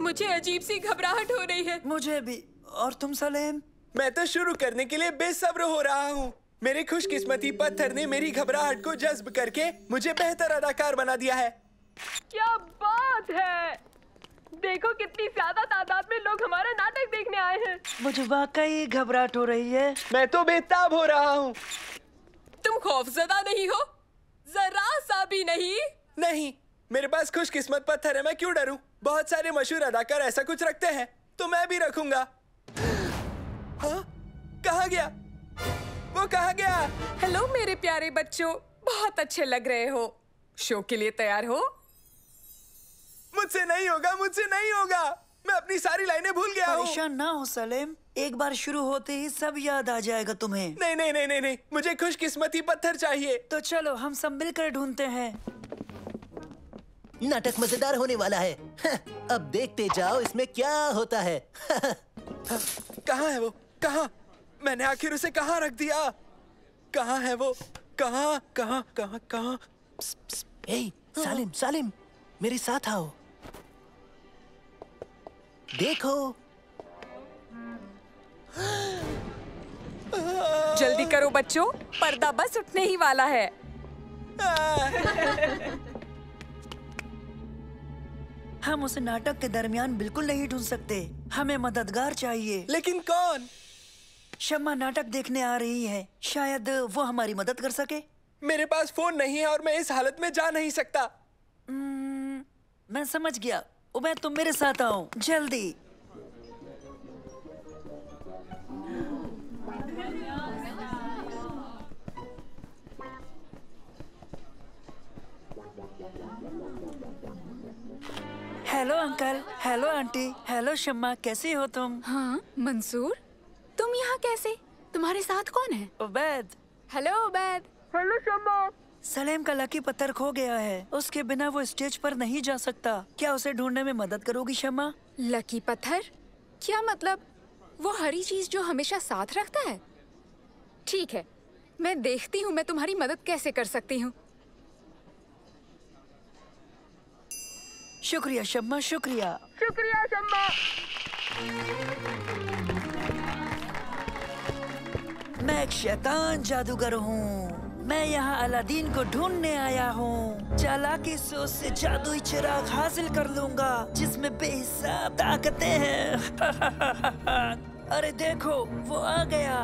मुझे अजीब सी घबराहट हो रही है। मुझे भी। और तुम सलेम? मैं तो शुरू करने के लिए बेसब्र हो रहा हूँ। मेरे खुशकिस्मती पत्थर ने मेरी घबराहट को जज्ब करके मुझे बेहतर अदाकार बना दिया है। क्या बात है! देखो कितनी ज्यादा तादाद में लोग हमारा नाटक देखने आए हैं। मुझे वाकई घबराहट हो रही है। मैं तो बेताब हो रहा हूँ। तुम खौफजदा नहीं हो? जरा सा भी नहीं? नहीं, मेरे पास खुशकिस्मत पत्थर है, मैं क्यों डरूं? बहुत सारे मशहूर अदाकार ऐसा कुछ रखते हैं, तो मैं भी रखूंगा। हाँ? कहाँ गया? वो कहाँ गया? हेलो मेरे प्यारे बच्चों, बहुत अच्छे लग रहे हो। शो के लिए तैयार हो? मुझसे नहीं होगा, मुझसे नहीं होगा। मैं अपनी सारी लाइनें भूल गया हूँ। परेशान ना हो सलेम, एक बार शुरू होते ही सब याद आ जाएगा तुम्हें। नहीं नहीं नहीं नहीं नहीं, मुझे खुशकिस्मती पत्थर चाहिए। तो चलो हम सब मिलकर ढूंढते हैं। नाटक मजेदार होने वाला है। अब देखते जाओ इसमें क्या होता है। कहाँ है वो? कहाँ? मैंने आखिर उसे कहाँ रख दिया? कहाँ है वो? कहाँ कहाँ कहाँ कहाँ? ए, सालिम सालिम, मेरे साथ आओ। देखो। जल्दी करो बच्चों, पर्दा बस उठने ही वाला है। हम उसे नाटक के दरमियान बिल्कुल नहीं ढूंढ सकते। हमें मददगार चाहिए। लेकिन कौन? शम्मा नाटक देखने आ रही है, शायद वो हमारी मदद कर सके। मेरे पास फोन नहीं है और मैं इस हालत में जा नहीं सकता। मैं समझ गया। उबैद तुम मेरे साथ आओ जल्दी। Hello uncle, hello aunty, hello Shamma, कैसी हो तुम? हाँ मंसूर, तुम यहाँ कैसे? तुम्हारे साथ कौन है? उबैद। हेलो उबैद। हेलो शम्मा। सलेम का लकी पत्थर खो गया है, उसके बिना वो स्टेज पर नहीं जा सकता। क्या उसे ढूंढने में मदद करोगी शम्मा? लकी पत्थर? क्या मतलब? वो हरी चीज जो हमेशा साथ रखता है? ठीक है, मैं देखती हूँ मैं तुम्हारी मदद कैसे कर सकती हूँ। शुक्रिया शम्मा, शुक्रिया। शुक्रिया शम्मा। मैं एक शैतान जादूगर हूँ। मैं यहाँ अलादीन को ढूंढने आया हूँ। चालाकी से उससे जादुई चिराग हासिल कर लूंगा जिसमें बेहिसाब ताकतें हैं। अरे देखो, वो आ गया।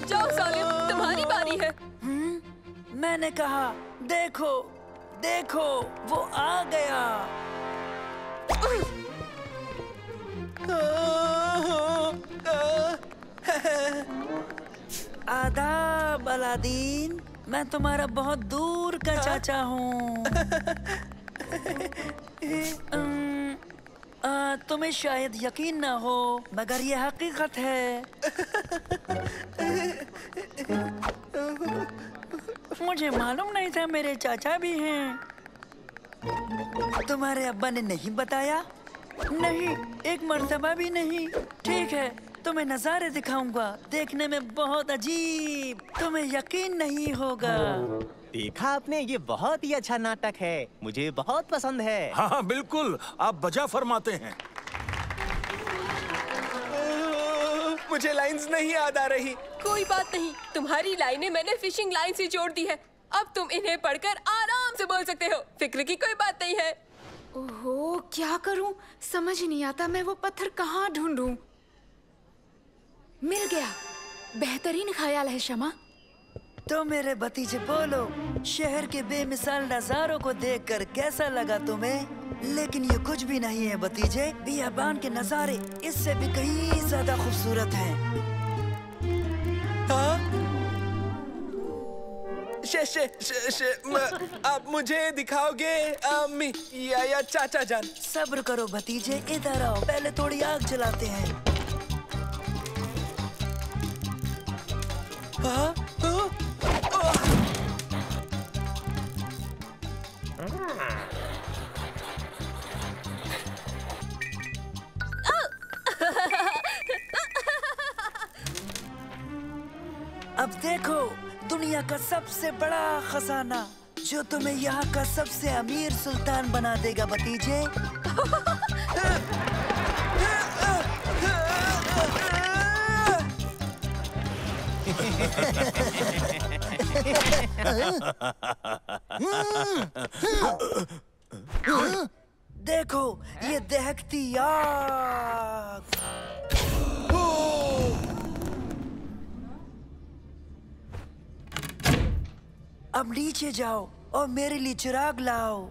जाओ सालिम, तुम्हारी बारी है। मैंने कहा देखो, देखो, वो आ गया। आदाब अलादीन, मैं तुम्हारा बहुत दूर का चाचा हूँ। तुम्हें शायद यकीन ना हो, मगर ये हकीकत है। मुझे मालूम नहीं था मेरे चाचा भी हैं। तुम्हारे अब्बा ने नहीं बताया? नहीं, एक मर्तबा भी नहीं। ठीक है, तुम्हें नजारे दिखाऊंगा, देखने में बहुत अजीब, तुम्हें यकीन नहीं होगा। देखा आपने, ये बहुत ही अच्छा नाटक है, मुझे बहुत पसंद है। हाँ बिल्कुल, आप बजा फरमाते हैं। मुझे लाइंस नहीं याद आ रही। कोई बात नहीं, तुम्हारी लाइनें मैंने फिशिंग लाइन से जोड़ दी है। अब तुम इन्हें पढ़कर आराम से बोल सकते हो। फिक्र की कोई बात नहीं है। ओहो, क्या करूं? समझ नहीं आता मैं वो पत्थर कहाँ ढूंढूं। मिल गया। बेहतरीन ख्याल है शमा। तो मेरे भतीजे बोलो, शहर के बेमिसाल नजारों को देखकर कैसा लगा तुम्हें? लेकिन ये कुछ भी नहीं है भतीजे। बियाबान के नजारे इससे भी कहीं ज्यादा खूबसूरत हैं। हाँ? आप मुझे दिखाओगे अम्मी या चाचा जान? सब्र करो भतीजे, इधर आओ, पहले थोड़ी आग जलाते हैं। हाँ? हाँ? अब देखो दुनिया का सबसे बड़ा खजाना जो तुम्हें यहाँ का सबसे अमीर सुल्तान बना देगा भतीजे। देखो ये दहकती आग। अब नीचे जाओ और मेरे लिए चिराग लाओ।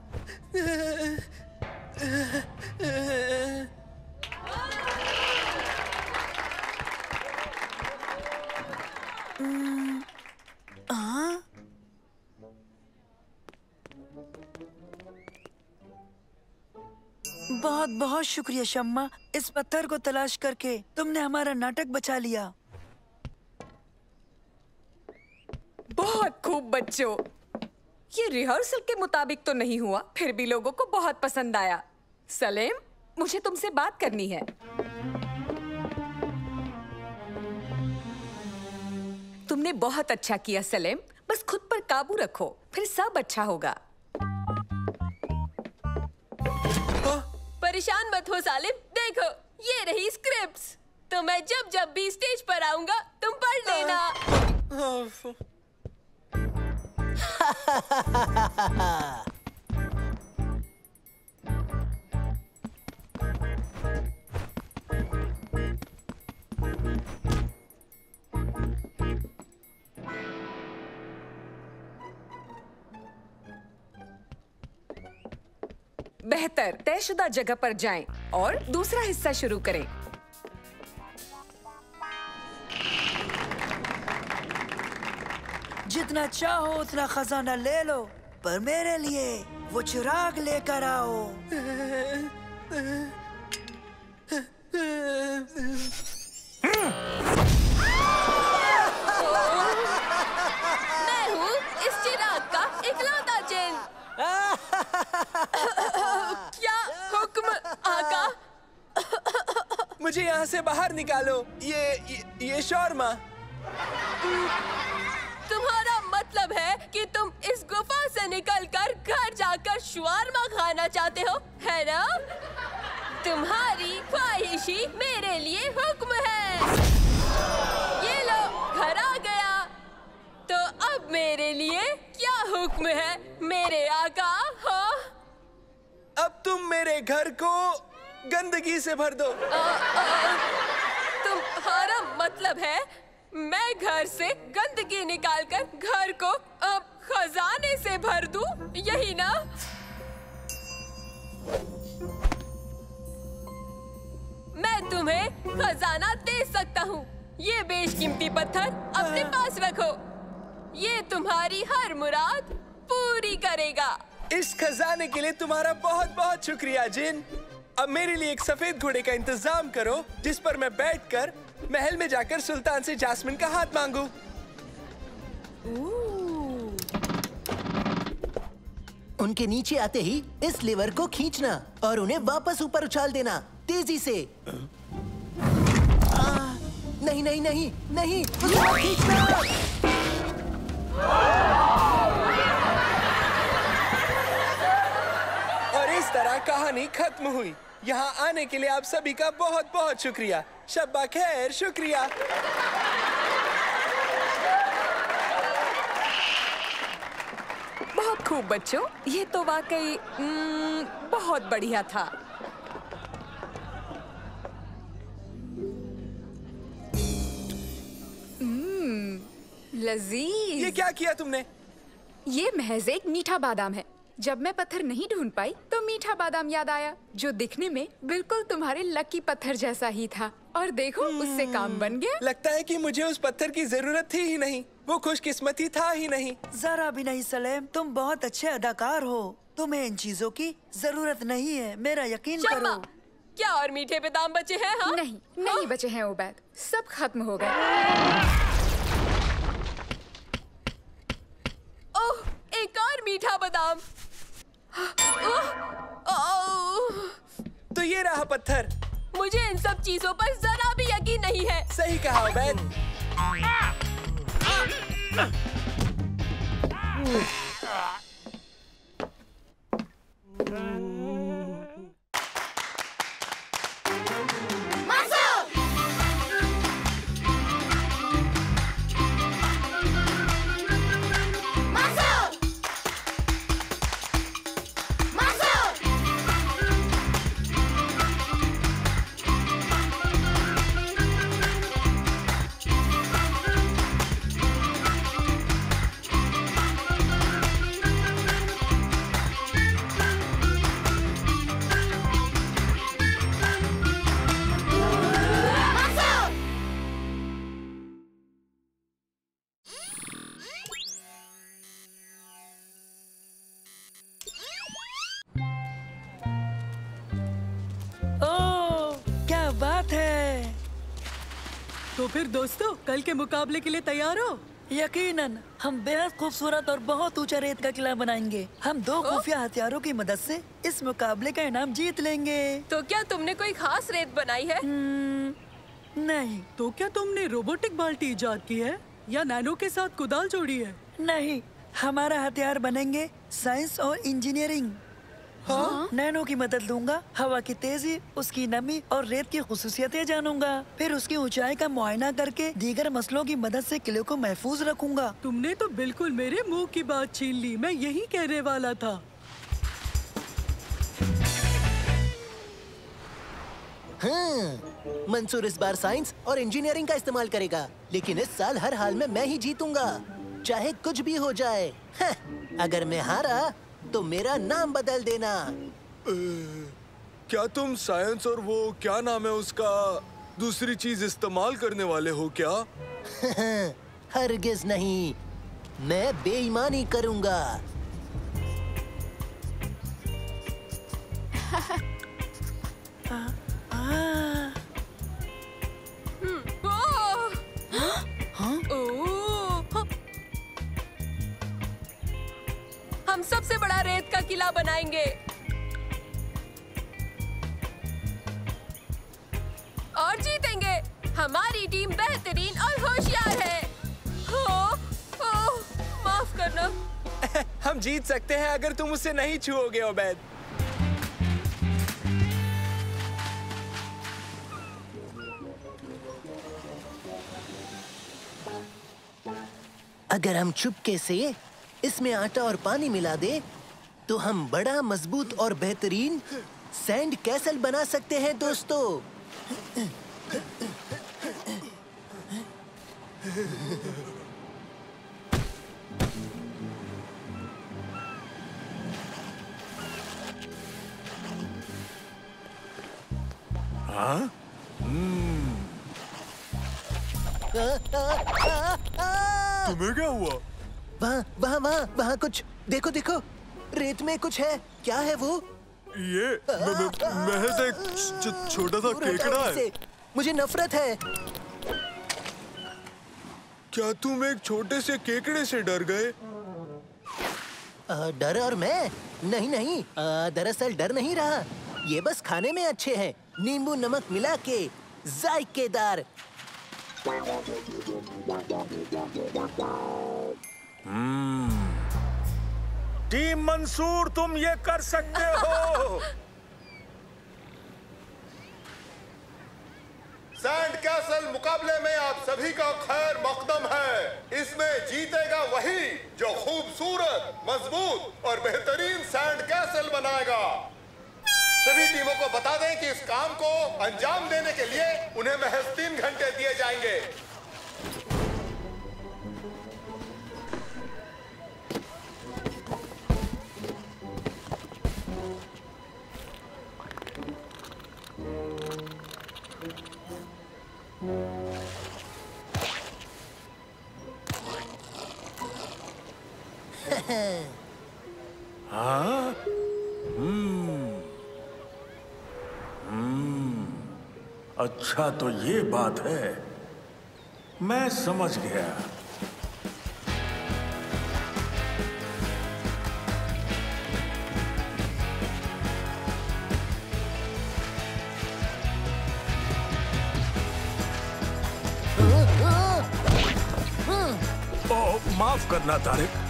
बहुत बहुत शुक्रिया शम्मा, इस पत्थर को तलाश करके तुमने हमारा नाटक बचा लिया। बहुत खूब बच्चों, ये रिहर्सल के मुताबिक तो नहीं हुआ, फिर भी लोगों को बहुत पसंद आया। सलेम, मुझे तुमसे बात करनी है। तुमने बहुत अच्छा किया सलेम, बस खुद पर काबू रखो, फिर सब अच्छा होगा। परेशान मत हो सालिम, देखो ये रही स्क्रिप्ट्स, तो मैं जब जब भी स्टेज पर आऊंगा तुम पढ़ लेना। बेहतर तयशुदा जगह पर जाएं और दूसरा हिस्सा शुरू करें। जितना चाहो उतना खजाना ले लो, पर मेरे लिए वो चिराग लेकर आओ। मैं हूँ इस चिराग का इकलौता जिन। क्या हुक्म आका? मुझे यहाँ से बाहर निकालो। ये शौरमा। तुम्हारा मतलब है कि तुम इस गुफा से निकलकर घर जाकर शवारमा खाना चाहते हो, है ना? तुम्हारी ख्वाहिश ही मेरे लिए हुक्म है। ये लो, घर आ गया। तो अब मेरे लिए क्या हुक्म है मेरे आका? हाँ? अब तुम मेरे घर को गंदगी से भर दो। तुम्हारा मतलब है मैं घर से गंदगी निकालकर घर को अब खजाने से भर दूं, यही ना? मैं तुम्हें खजाना दे सकता हूँ। ये बेशकीमती पत्थर अपने पास रखो। ये तुम्हारी हर मुराद पूरी करेगा। इस खजाने के लिए तुम्हारा बहुत बहुत शुक्रिया जिन। अब मेरे लिए एक सफेद घोड़े का इंतजाम करो जिस पर मैं बैठकर महल में जाकर सुल्तान से जास्मिन का हाथ मांगू। उनके नीचे आते ही इस लीवर को खींचना और उन्हें वापस ऊपर उछाल देना, तेजी से। नहीं नहीं नहीं नहीं, उसको खींचना। और इस तरह कहानी खत्म हुई। यहाँ आने के लिए आप सभी का बहुत बहुत शुक्रिया। शब्बा खैर, शुक्रिया। बहुत खूब बच्चों, ये तो वाकई बहुत बढ़िया था। लजीज। ये क्या किया तुमने? ये महज एक मीठा बादाम है। जब मैं पत्थर नहीं ढूंढ पाई तो मीठा बादाम याद आया, जो दिखने में बिल्कुल तुम्हारे लकी पत्थर जैसा ही था। और देखो, उससे काम बन गया। लगता है कि मुझे उस पत्थर की जरूरत थी ही नहीं। वो खुशकिस्मती था ही नहीं। जरा भी नहीं सलेम, तुम बहुत अच्छे अदाकार हो। तुम्हें इन चीजों की जरूरत नहीं है, मेरा यकीन शम्मा, करो। क्या और मीठे बादाम बचे हैं? हाँ? नहीं बचे हैं उबैद, सब खत्म हो गए। ओह, एक और मीठा बादाम। ओह, ओह, तो ये रहा पत्थर। मुझे इन सब चीजों पर जरा भी यकीन नहीं है। सही कहा उबैद। तो फिर दोस्तों, कल के मुकाबले के लिए तैयार हो? यकीनन, हम बेहद खूबसूरत और बहुत ऊंचा रेत का किला बनाएंगे। हम 2 खुफिया हथियारों की मदद से इस मुकाबले का इनाम जीत लेंगे। तो क्या तुमने कोई खास रेत बनाई है? नहीं। तो क्या तुमने रोबोटिक बाल्टी इजाद की है या नैनो के साथ कुदाल जोड़ी है? नहीं, हमारा हथियार बनेंगे साइंस और इंजीनियरिंग। हाँ? नैनो की मदद लूंगा, हवा की तेजी, उसकी नमी और रेत की खुसूसियतें जानूंगा। फिर उसकी ऊंचाई का मुआयना करके दीगर मसलों की मदद से किले को महफूज रखूंगा। तुमने तो बिल्कुल मेरे मुंह की बात छीन ली। मैं यही कहने वाला था। हाँ, मंसूर इस बार साइंस और इंजीनियरिंग का इस्तेमाल करेगा, लेकिन इस साल हर हाल में मैं ही जीतूंगा, चाहे कुछ भी हो जाए। हाँ, अगर मैं हारा तो मेरा नाम बदल देना। क्या तुम साइंस और वो क्या नाम है उसका दूसरी चीज इस्तेमाल करने वाले हो क्या? हरगिज नहीं, मैं बेईमानी करूंगा। हम सबसे बड़ा रेत का किला बनाएंगे और जीतेंगे। हमारी टीम बेहतरीन और होशियार है। माफ करना। हम जीत सकते हैं अगर तुम उसे नहीं छुओगे उबैद। अगर हम चुपके से इसमें आटा और पानी मिला दे तो हम बड़ा मजबूत और बेहतरीन सैंड कैसल बना सकते हैं दोस्तों। हाँ? तुम्हें क्या हुआ? वहाँ कुछ देखो देखो, रेत में कुछ है। क्या है वो? ये महज एक छोटा सा केकड़ा है। मुझे नफरत है। क्या तुम एक छोटे से केकड़े से डर गए? डर और मैं? नहीं, दरअसल डर नहीं रहा। ये बस खाने में अच्छे हैं, नींबू नमक मिला के जायकेदार। टीम मंसूर, तुम ये कर सकते हो। सैंड कैसल मुकाबले में आप सभी का खैर मकदम है। इसमें जीतेगा वही जो खूबसूरत, मजबूत और बेहतरीन सैंड कैसल बनाएगा। सभी टीमों को बता दें कि इस काम को अंजाम देने के लिए उन्हें महज 3 घंटे दिए जाएंगे। हाँ? अच्छा तो ये बात है, मैं समझ गया। ओ, माफ करना तारिक।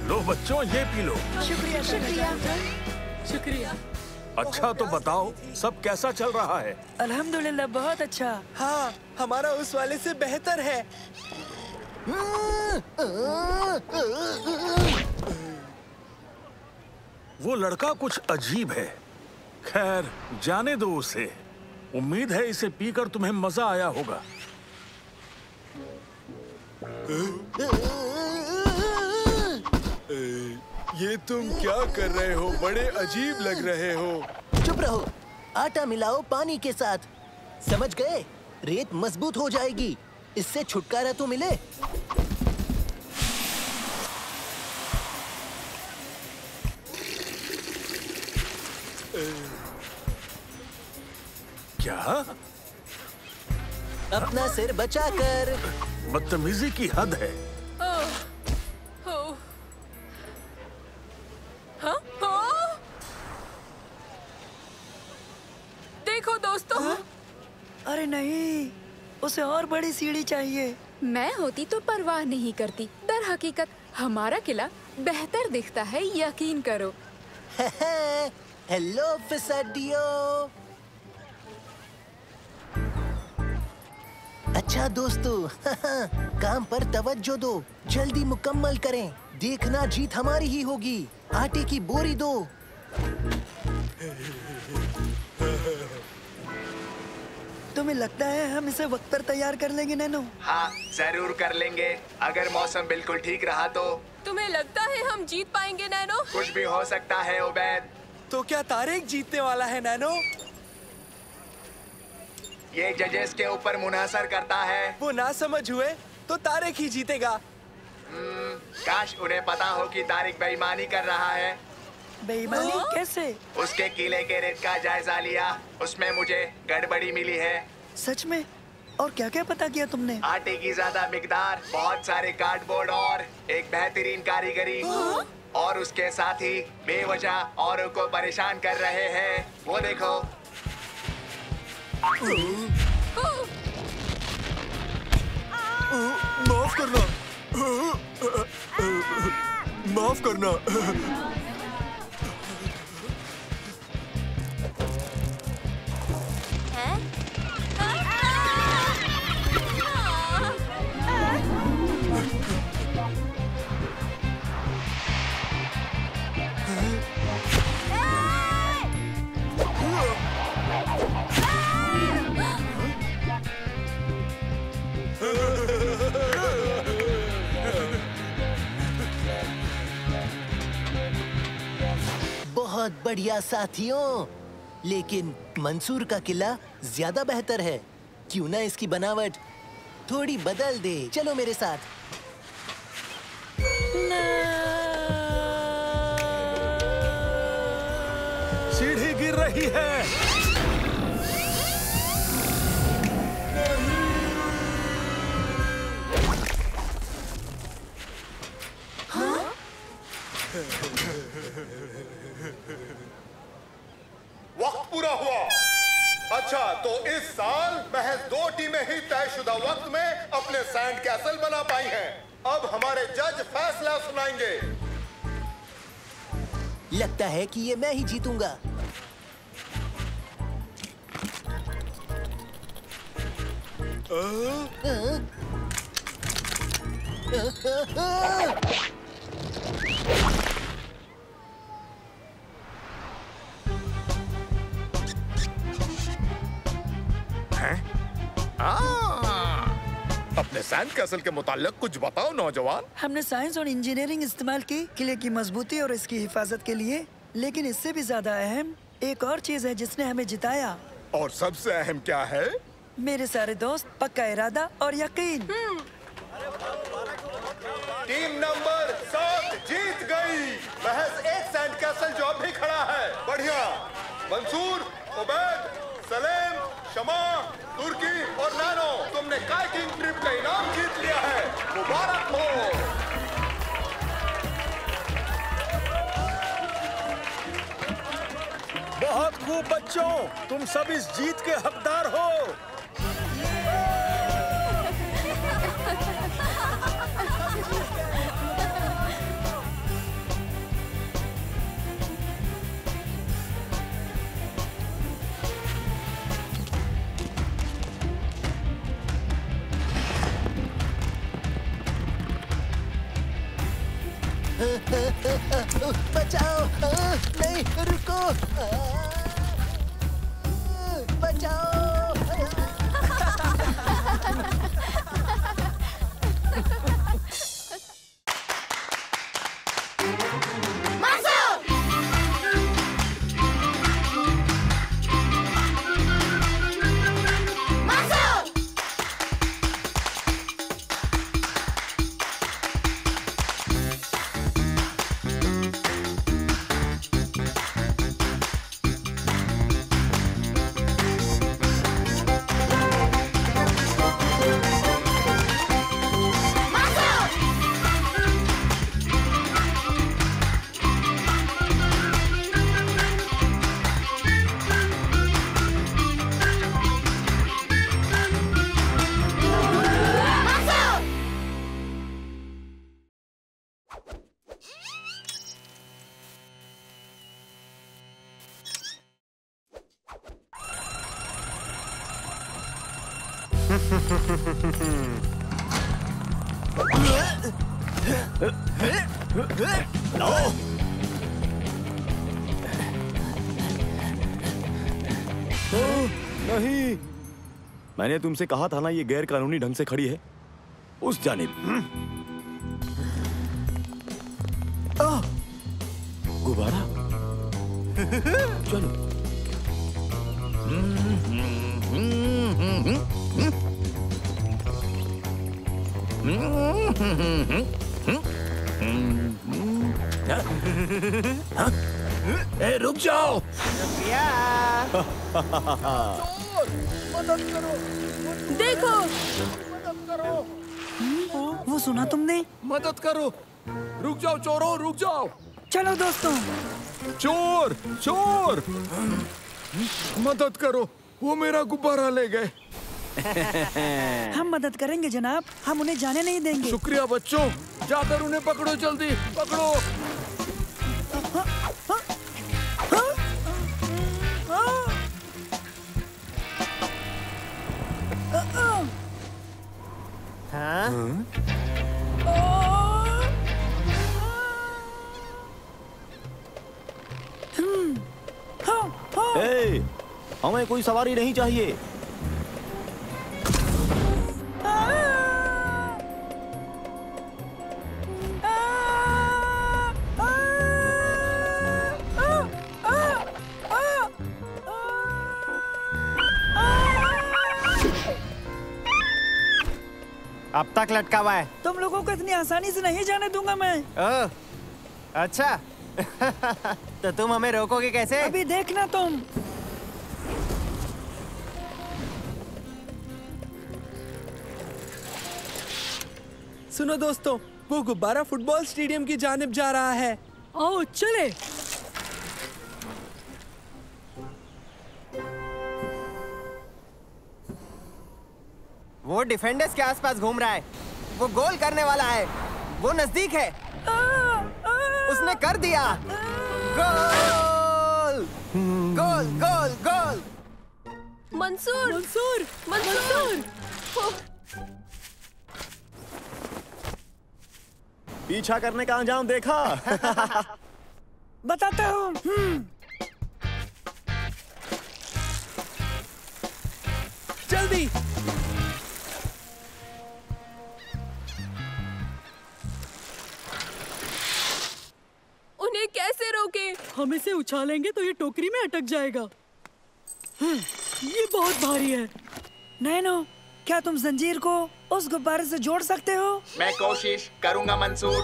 लो बच्चों, ये पी लो। शुक्रिया शुक्रिया शुक्रिया। अच्छा तो बताओ, सब कैसा चल रहा है? अल्हम्दुलिल्लाह बहुत अच्छा। हाँ, हमारा उस वाले से बेहतर है। वो लड़का कुछ अजीब है। खैर, जाने दो उसे। उम्मीद है इसे पीकर तुम्हें मजा आया होगा। ये तुम क्या कर रहे हो? बड़े अजीब लग रहे हो। चुप रहो। आटा मिलाओ पानी के साथ। समझ गए? रेत मजबूत हो जाएगी। इससे छुटकारा तो मिले। क्या? अपना सिर बचाकर। बदतमीजी की हद है। देखो दोस्तों। अरे नहीं, उसे और बड़ी सीढ़ी चाहिए। मैं होती तो परवाह नहीं करती। दर हकीकत हमारा किला बेहतर दिखता है, यकीन करो। हेलो फिसडियो। अच्छा दोस्तों, काम पर तवज्जो दो। जल्दी मुकम्मल करें। देखना जीत हमारी ही होगी। आटे की बोरी दो। तुम्हें लगता है हम इसे वक्त पर तैयार कर लेंगे नैनो? हाँ, जरूर कर लेंगे। अगर मौसम बिल्कुल ठीक रहा तो। तुम्हें लगता है हम जीत पाएंगे नैनो? कुछ भी हो सकता है उबैद। तो क्या तारिक जीतने वाला है नैनो? ये जजेस के ऊपर मुनहसर करता है। वो ना समझ हुए तो तारिक ही जीतेगा। काश उन्हें पता हो कि तारिक बेईमानी कर रहा है। बेईमानी कैसे? उसके किले के रेत का जायजा लिया, उसमें मुझे गड़बड़ी मिली है। सच में? और क्या क्या पता किया तुमने? आटे की ज्यादा मिकदार, बहुत सारे कार्डबोर्ड और एक बेहतरीन कारीगरी। और उसके साथ ही बेवजह औरों को परेशान कर रहे हैं। वो देखो। माफ करना। माफ करना। बहुत बढ़िया साथियों, लेकिन मंसूर का किला ज्यादा बेहतर है। क्यों ना इसकी बनावट थोड़ी बदल दे? चलो मेरे साथ। सीढ़ी गिर रही है। वक्त पूरा हुआ। अच्छा, तो इस साल महज 2 टीमें ही तयशुदा वक्त में अपने सैंड कैसल बना पाई हैं। अब हमारे जज फैसला सुनाएंगे। लगता है कि ये मैं ही जीतूंगा। अपने सैंड कैसल के मुताल्लिक कुछ बताओ नौजवान। हमने साइंस और इंजीनियरिंग इस्तेमाल की किले की मजबूती और इसकी हिफाजत के लिए, लेकिन इससे भी ज्यादा अहम एक और चीज है जिसने हमें जिताया। और सबसे अहम क्या है? मेरे सारे दोस्त, पक्का इरादा और यकीन। टीम नंबर 7 जीत गई। महज एक सैंड कैसल जो अब भी खड़ा है। बढ़िया। मंसूर, उबैद, सलेम, शमा, तुर्की और नैनो, तुमने काइकिंग ट्रिप का इनाम जीत लिया है। मुबारक हो। बहुत खूब बच्चों, तुम सब इस जीत के हकदार हो। बचाओ, नहीं रुको, बचाओ। नहीं, मैंने तुमसे कहा था ना ये गैर कानूनी ढंग से खड़ी है उस जानिब। गुब्बारा चलो। ए, रुक जाओ। मदद करो। देखो, वो सुना तुमने? मदद करो। रुक जाओ चोरों, रुक जाओ। चलो दोस्तों। चोर, चोर, मदद करो, वो मेरा गुब्बारा ले गए। हम मदद करेंगे जनाब, हम उन्हें जाने नहीं देंगे। शुक्रिया बच्चों, जाकर उन्हें पकड़ो, जल्दी पकड़ो। ए, हमें कोई सवारी नहीं चाहिए। अब तक लटका हुआ है। तुम लोगों को इतनी आसानी से नहीं जाने दूंगा मैं। ओह, अच्छा। तो तुम हमें रोकोगे कैसे? अभी देखना तुम। सुनो दोस्तों, वो गुब्बारा फुटबॉल स्टेडियम की जानिब जा रहा है। आओ चले। वो डिफेंडर्स के आसपास घूम रहा है। वो गोल करने वाला है। वो नजदीक है। उसने कर दिया। गोल! गोल! गोल! गोल! मंसूर, मंसूर, मंसूर। पीछा करने का अंजाम देखा। बताता हूँ। जल्दी। उन्हें कैसे रोके? हम इसे उछालेंगे तो ये टोकरी में अटक जाएगा। ये बहुत भारी है। नैनो, क्या तुम जंजीर को उस गुब्बारे से जोड़ सकते हो? मैं कोशिश करूंगा मंसूर।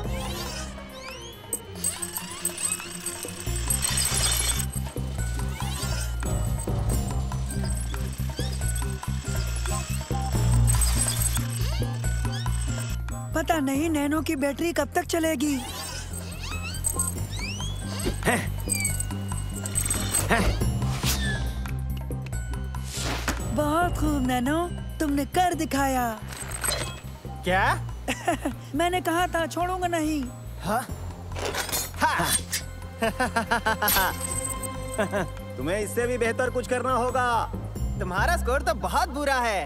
पता नहीं नैनो की बैटरी कब तक चलेगी। बहुत खूब नैनो, तुमने कर दिखाया। क्या? मैंने कहा था छोड़ूंगा नहीं। हाँ? तुम्हें इससे भी बेहतर कुछ करना होगा। तुम्हारा स्कोर तो बहुत बुरा है।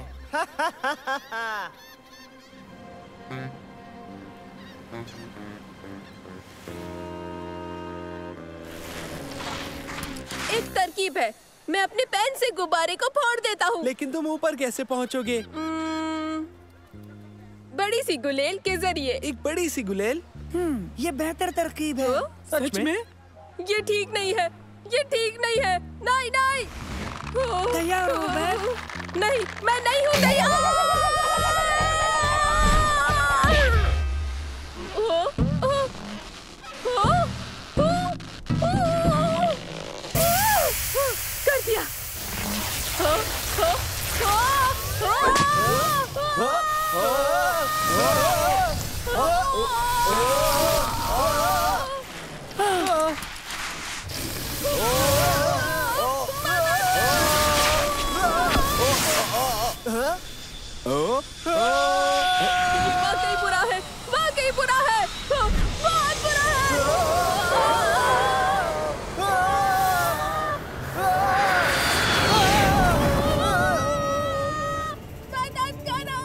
एक तरकीब है, मैं अपने पेन से गुब्बारे को फोड़ देता हूँ। लेकिन तुम ऊपर कैसे पहुँचोगे? बड़ी सी गुलेल के जरिए। एक बड़ी सी गुलेल? ये बेहतर तरकीब है। सच में? ये ठीक नहीं है, ये ठीक नहीं है। नहीं नहीं। तैयार हो मैं? नहीं, मैं नहीं हूँ तैयार। कर दिया। वाकई बुरा है, वाकई बुरा है, बहुत बुरा है। मदद करो।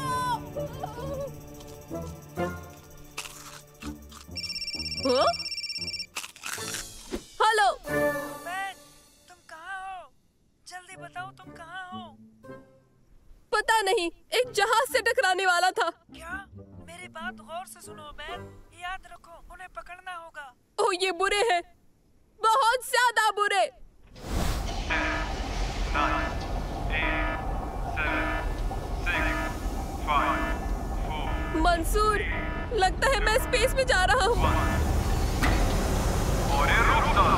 हेलो, तुम कहाँ हो? जल्दी बताओ तुम कहाँ हो? पता नहीं, एक जहाज से टकराने वाला था। क्या? मेरी बात गौर से सुनो मैन, याद रखो उन्हें पकड़ना होगा। ओह, ये बुरे हैं, बहुत ज्यादा बुरे। 9, 8, 7, 6, 5, 4, मंसूर, लगता है मैं स्पेस में जा रहा हूँ। और ये रुक जाओ।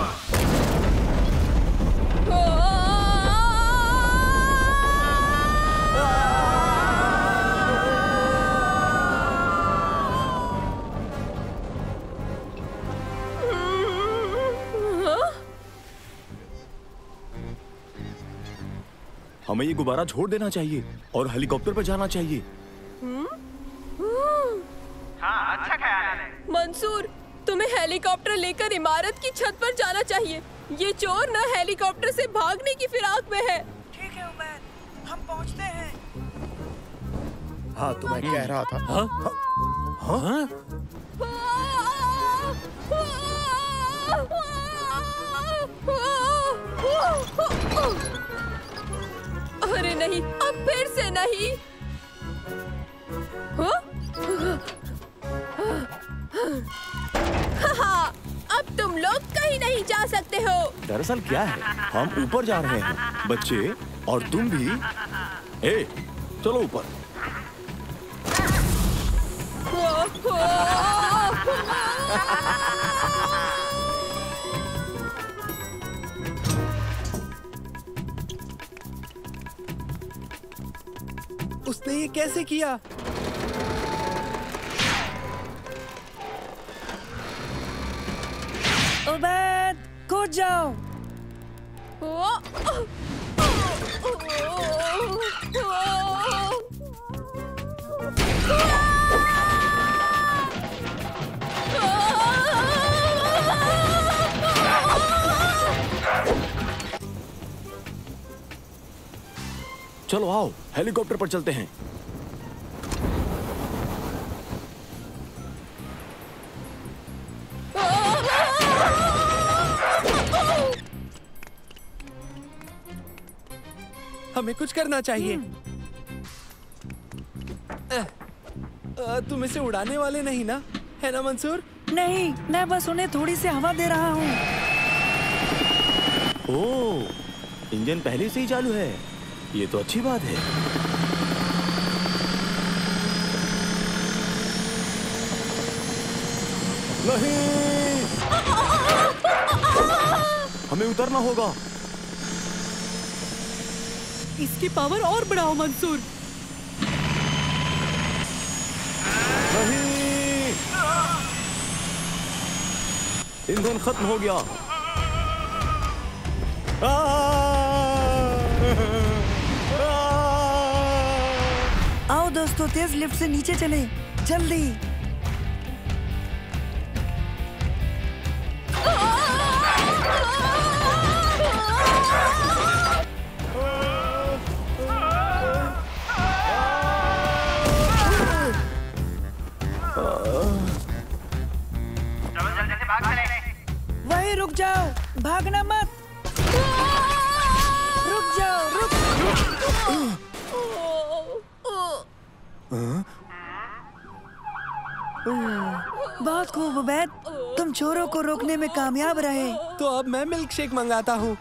हमें ये गुब्बारा छोड़ देना चाहिए और हेलीकॉप्टर पर जाना चाहिए। हाँ, अच्छा ख्याल है। मंसूर, तुम्हें हेलीकॉप्टर लेकर इमारत की छत पर जाना चाहिए। ये चोर न हेलीकॉप्टर से भागने की फिराक में है। ठीक है उमैर, हम पहुंचते हैं। हाँ, तो मैं कह रहा था। हाँ? अरे नहीं, अब फिर से नहीं। हाँ, अब तुम लोग कहीं नहीं जा सकते हो। दरअसल क्या है, हम ऊपर जा रहे हैं, बच्चे और तुम भी। ए, चलो ऊपर। उसने ये कैसे किया? उबैद, कूद जाओ। चलो आओ, हेलीकॉप्टर पर चलते हैं। हमें कुछ करना चाहिए। तुम इसे उड़ाने वाले नहीं ना, है ना मंसूर? नहीं, मैं बस उन्हें थोड़ी सी हवा दे रहा हूँ। ओह, इंजन पहले से ही चालू है, ये तो अच्छी बात है। नहीं, हमें उतरना होगा। इसकी पावर और बढ़ाओ मंसूर। नहीं, ईंधन खत्म हो गया। आओ दोस्तों, तेज लिफ्ट से नीचे चलें, जल्दी। वहीं रुक जाओ, भागना मत। रुक जाओ, रुक। बहुत खूब उबैद, तुम चोरों को रोकने में कामयाब रहे। तो अब मैं मिल्क शेक मंगाता हूँ।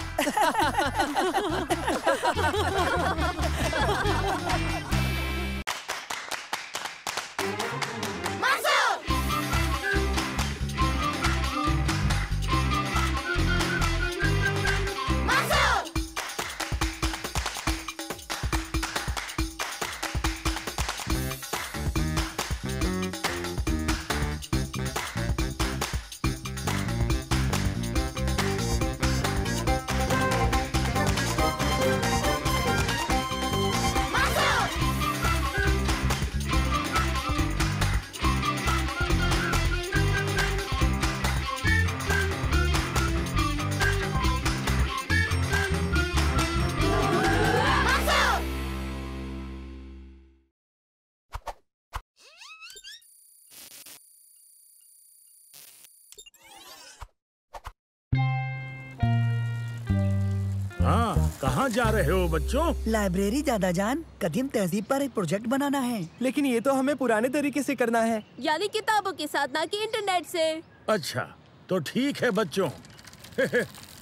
कहाँ जा रहे हो बच्चों? लाइब्रेरी दादा जान, कदीम तहजीब पर एक प्रोजेक्ट बनाना है। लेकिन ये तो हमें पुराने तरीके से करना है, यानी किताबों के साथ, ना कि इंटरनेट से। अच्छा, तो ठीक है बच्चों।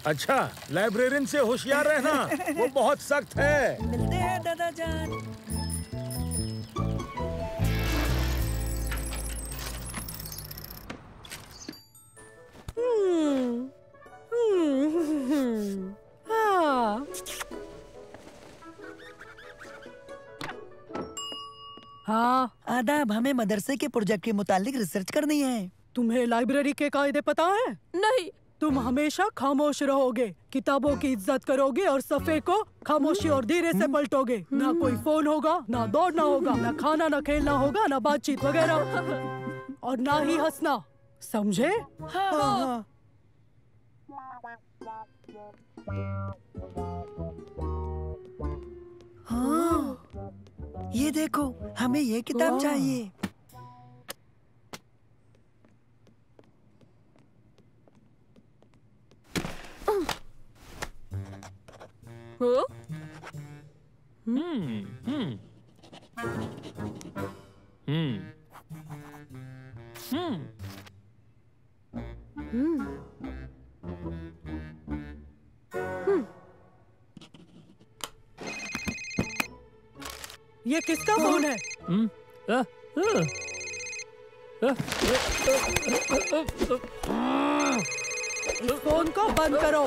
अच्छा, लाइब्रेरियन से होशियार रहना, वो बहुत सख्त है। मिलते हैं दादा जान। हाँ, आदाब, हमें मदरसे के प्रोजेक्ट के मुतालिक रिसर्च करनी है। तुम्हें लाइब्रेरी के कायदे पता है? नहीं। तुम हमेशा खामोश रहोगे, किताबों की इज्जत करोगे और सफे को खामोशी और धीरे से पलटोगे। ना कोई फोन होगा, ना दौड़ना होगा, ना खाना, ना खेलना होगा, ना बातचीत वगैरह, और ना ही हंसना, समझे? हाँ। हाँ, ये देखो, हमें ये किताब चाहिए। ये किसका फोन है? इस फोन को बंद करो।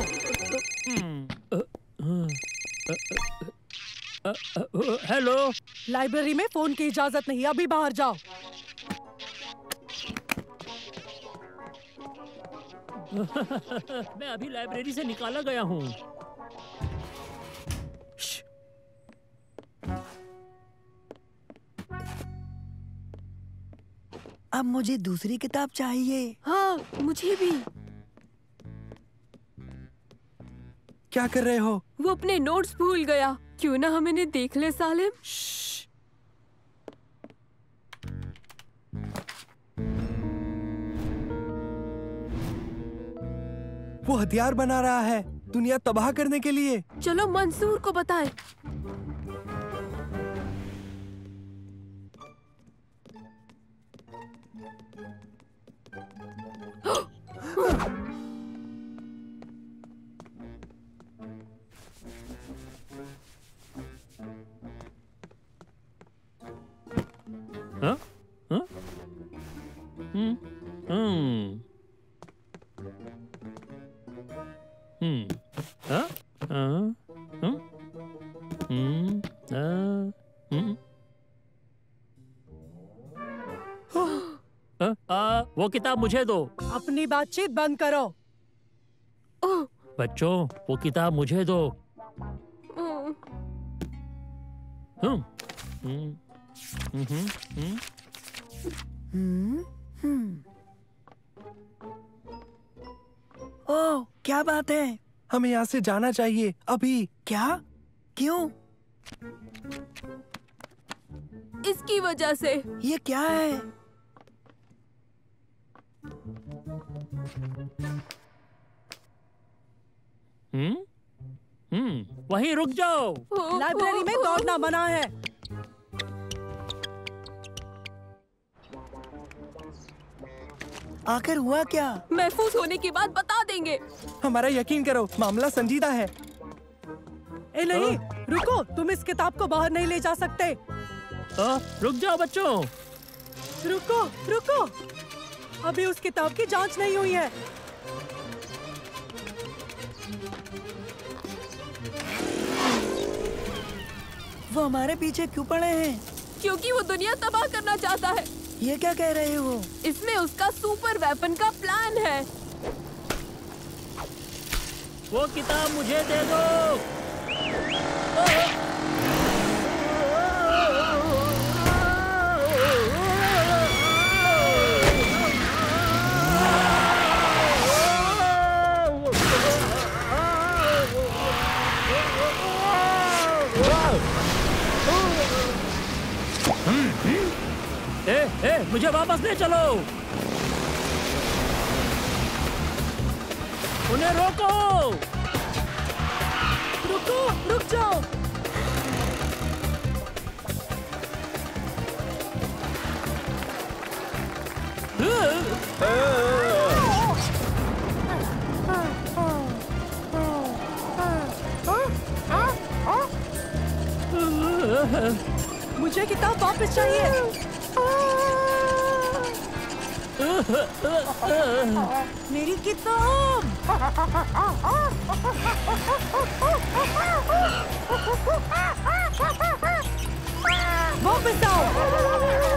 हेलो, लाइब्रेरी में फोन की इजाजत नहीं, अभी बाहर जाओ। मैं अभी लाइब्रेरी से निकाला गया हूँ। अब मुझे दूसरी किताब चाहिए। हाँ, मुझे भी। क्या कर रहे हो? वो अपने नोट्स भूल गया। क्यों ना हम इन्हें देख ले सालिम। वो हथियार बना रहा है, दुनिया तबाह करने के लिए। चलो मंसूर को बताएं। हाँ? हाँ? हम्म, हम्म, हाँ? हाँ? वो किताब मुझे दो। अपनी बातचीत बंद करो। बच्चों, वो किताब मुझे दो। ओह, क्या बात है? हमें यहाँ से जाना चाहिए अभी। क्या? क्यों? इसकी वजह से। ये क्या है? वहीं रुक जाओ। लाइब्रेरी में दौड़ना मना है। आखिर हुआ क्या? महफूज होने की बात बता देंगे। हमारा यकीन करो, मामला संजीदा है। ए नहीं, रुको, तुम इस किताब को बाहर नहीं ले जा सकते। रुक जाओ बच्चों। रुको, रुको, अभी उस किताब की जांच नहीं हुई है। वो हमारे पीछे क्यों पड़े हैं? क्योंकि वो दुनिया तबाह करना चाहता है। ये क्या कह रहे हो? इसमें उसका सुपर वेपन का प्लान है। वो किताब मुझे दे दो। मुझे वापस ले चलो। उन्हें रोको। रुको, रुक जाओ। मुझे किताब वापस चाहिए। मेरी किताब। वापस आओ।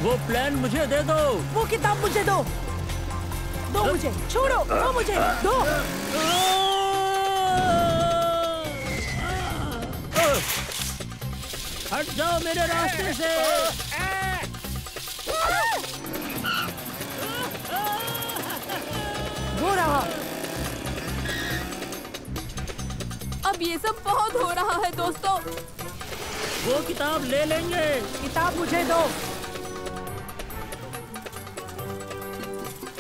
वो प्लान मुझे दे दो। वो किताब मुझे दो। दो मुझे, छोड़ो, दो मुझे, दो। हट जाओ मेरे रास्ते से। वो रहा। अब ये सब बहुत हो रहा है दोस्तों। वो किताब ले लेंगे। किताब मुझे दो।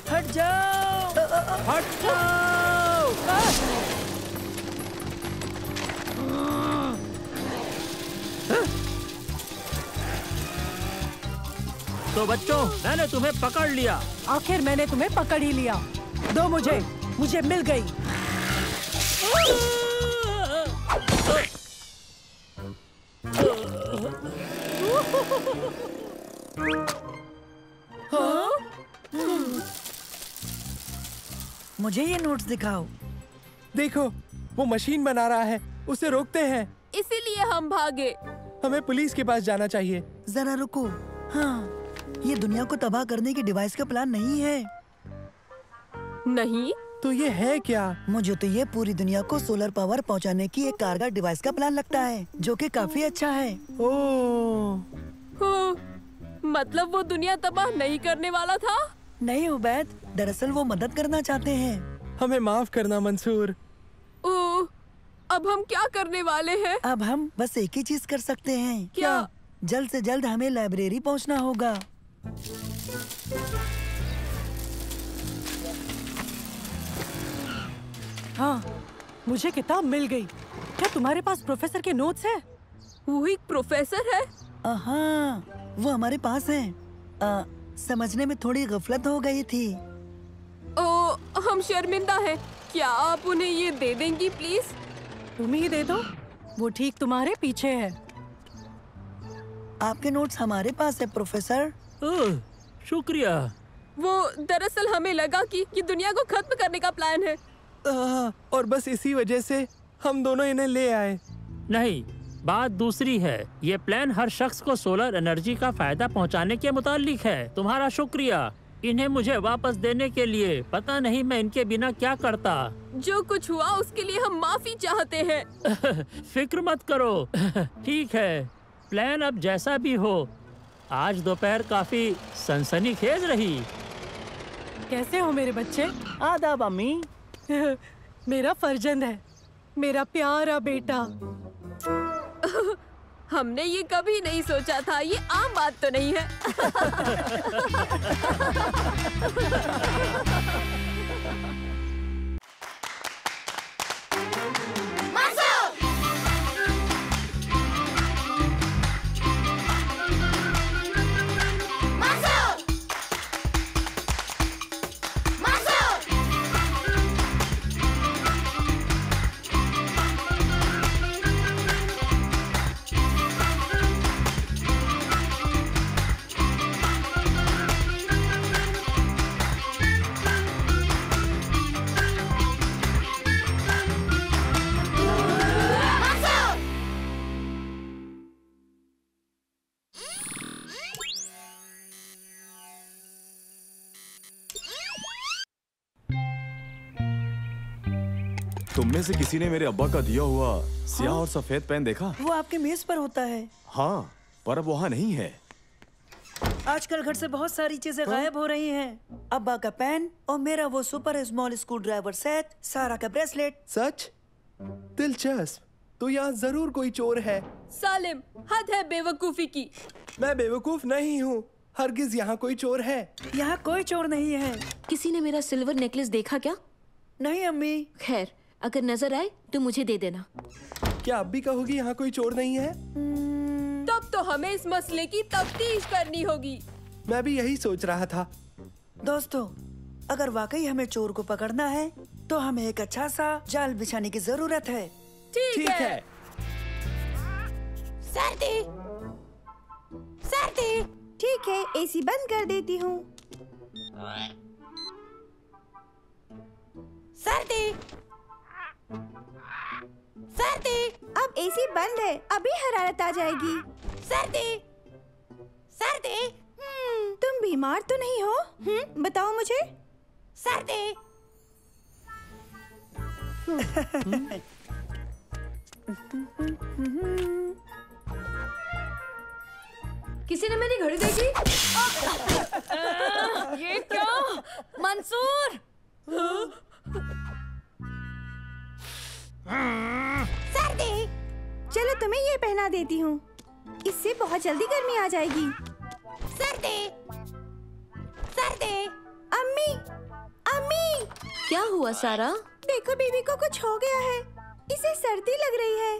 हट जाओ। हट जाओ। तो बच्चों, मैंने तुम्हें पकड़ लिया। आखिर मैंने तुम्हें पकड़ ही लिया। दो मुझे, मुझे मिल गई। हाँ? मुझे ये नोट्स दिखाओ। देखो, वो मशीन बना रहा है। उसे रोकते हैं। इसीलिए हम भागे। हमें पुलिस के पास जाना चाहिए। जरा रुको। हाँ, ये दुनिया को तबाह करने की डिवाइस का प्लान नहीं है। नहीं तो ये है क्या? मुझे तो ये पूरी दुनिया को सोलर पावर पहुंचाने की एक कारगर डिवाइस का प्लान लगता है, जो कि काफी अच्छा है। ओह, मतलब वो दुनिया तबाह नहीं करने वाला था? नहीं उबैद, दरअसल वो मदद करना चाहते हैं। हमें माफ करना मंसूर। ओह, अब हम क्या करने वाले हैं? अब हम बस एक ही चीज कर सकते हैं। क्या? जल्द से जल्द हमें लाइब्रेरी पहुंचना होगा। हाँ, मुझे किताब मिल गई। क्या तुम्हारे पास प्रोफेसर के नोट्स है? वो एक प्रोफेसर है? हाँ, वो हमारे पास है। समझने में थोड़ी गफलत हो गई थी। ओ, हम शर्मिंदा हैं। क्या आप उन्हें ये दे देंगी प्लीज? तुम ही दे दो, वो ठीक तुम्हारे पीछे है। आपके नोट्स हमारे पास है प्रोफेसर। ओह, शुक्रिया। वो दरअसल हमें लगा कि दुनिया को खत्म करने का प्लान है। और बस इसी वजह से हम दोनों इन्हें ले आए। नहीं, बात दूसरी है। ये प्लान हर शख्स को सोलर एनर्जी का फायदा पहुंचाने के मुतालिक है। तुम्हारा शुक्रिया इन्हें मुझे वापस देने के लिए। पता नहीं मैं इनके बिना क्या करता। जो कुछ हुआ उसके लिए हम माफी चाहते हैं। फिक्र मत करो। ठीक है, प्लान अब जैसा भी हो। आज दोपहर काफी सनसनीखेज रही। कैसे हो मेरे बच्चे? आदाब अम्मी। मेरा फर्जंद है, मेरा प्यारा बेटा। हमने ये कभी नहीं सोचा था। ये आम बात तो नहीं है। तुम में से किसी ने मेरे अब्बा का दिया हुआ स्याह और सफेद पेन देखा? वो आपके मेज पर होता है। हाँ, पर अब वहाँ नहीं है। आजकल घर से बहुत सारी चीजें गायब हो रही हैं। अब्बा का पेन और मेरा वो super small screw driver set, सारा का ब्रेसलेट। सच? दिलचस्प। तो यहाँ जरूर कोई चोर है। सालिम, हद है बेवकूफी की। मैं बेवकूफ नहीं हूँ। हरगिज यहाँ कोई चोर है। यहाँ कोई चोर नहीं है। किसी ने मेरा सिल्वर नेकलेस देखा क्या? नहीं अम्मी। खैर, अगर नजर आए तो मुझे दे देना। क्या अब भी कहोगी यहाँ कोई चोर नहीं है? तब तो हमें इस मसले की तफ्तीश करनी होगी। मैं भी यही सोच रहा था। दोस्तों, अगर वाकई हमें चोर को पकड़ना है तो हमें एक अच्छा सा जाल बिछाने की जरूरत है। ठीक है। सर्दी, सर्दी। ठीक है, एसी बंद कर देती हूँ। सर्दी, सर्दी। अब एसी बंद है, अभी हरारत आ जाएगी। सर्दी, सर्दी। तुम बीमार तो नहीं हो? बताओ मुझे। सर्दी। किसी ने मेरी घड़ी देखी? ये क्या? मंसूर! सर्दी, चलो तुम्हें ये पहना देती हूँ। इससे बहुत जल्दी गर्मी आ जाएगी। सर्दी, सर्दी। अम्मी, अम्मी। क्या हुआ सारा? देखो, बीबी को कुछ हो गया है। इसे सर्दी लग रही है।